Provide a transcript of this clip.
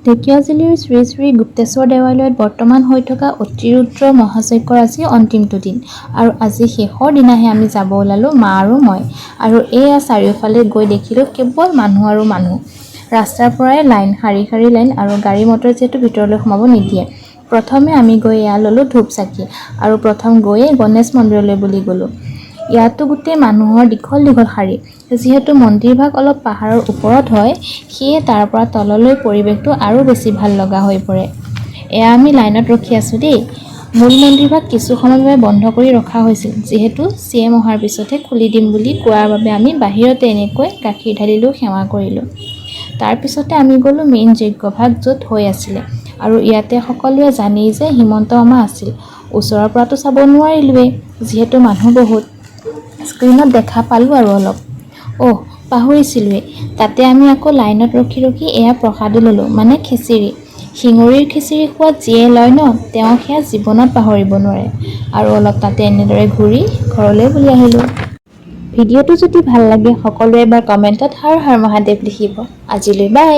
ঢেকিয়াজুলিৰ শ্ৰী শ্ৰী গুপ্তেশ্বৰ দেৱালয়ত বৰ্তমান হৈ থকা অতিৰুদ্ৰ মহাযজ্ঞৰ আজি অন্তিমটো দিন আৰু আজি শেষৰ দিনাহে আমি যাব ওলালোঁ মা আৰু মই। আৰু এয়া চাৰিওফালে গৈ দেখিলোঁ কেৱল মানুহ আৰু মানুহ। ৰাস্তাৰ পৰাই লাইন, শাৰী শাৰী লাইন আৰু গাড়ী মটৰ যিহেতু ভিতৰলৈ সোমাব নিদিয়ে। প্ৰথমে আমি গৈ এয়া ল'লোঁ ধূপ চাকি আৰু প্ৰথম গৈয়ে গণেশ মন্দিৰলৈ বুলি গ'লোঁ। ইয়াতো গোটেই মানুহৰ দীঘল দীঘল শাৰী। যিহেতু মন্দিৰভাগ অলপ পাহাৰৰ ওপৰত হয়, সেয়ে তাৰ পৰা তললৈ পৰিৱেশটো আৰু বেছি ভাল লগা হৈ পৰে। এয়া আমি লাইনত ৰখি আছোঁ দেই। মূল মন্দিৰভাগ কিছু সময়ৰ বাবে বন্ধ কৰি ৰখা হৈছিল, যিহেতু CM অহাৰ পিছতহে খুলি দিম বুলি কোৱাৰ বাবে আমি বাহিৰতে এনেকৈ গাখীৰ ঢালিলোঁ, সেৱা কৰিলোঁ। তাৰ পিছতে আমি গ'লোঁ মেইন যজ্ঞভাগ য'ত হৈ আছিলে। আৰু ইয়াতে সকলোৱে জানেই যে হিমন্ত মামা আছিল। ওচৰৰ পৰাতো চাব নোৱাৰিলোৱেই, যিহেতু মানুহ বহুত। স্ক্ৰীণত দেখা পালোঁ আৰু অলপ। পাহৰিছিলোৱেই, তাতে আমি আকৌ লাইনত ৰখি ৰখি এয়া প্ৰসাদো ল'লোঁ, মানে খিচিৰি। শিঙৰিৰ খিচিৰি খোৱাত যিয়ে লয় ন, তেওঁ সেয়া জীৱনত পাহৰিব নোৱাৰে। আৰু অলপ তাতে এনেদৰে ঘূৰি ঘৰলৈ বুলি আহিলোঁ। ভিডিঅ'টো যদি ভাল লাগে সকলোৱে এবাৰ কমেণ্টত হৰ হৰ মহাদেৱ লিখিব। আজিলৈ বাই।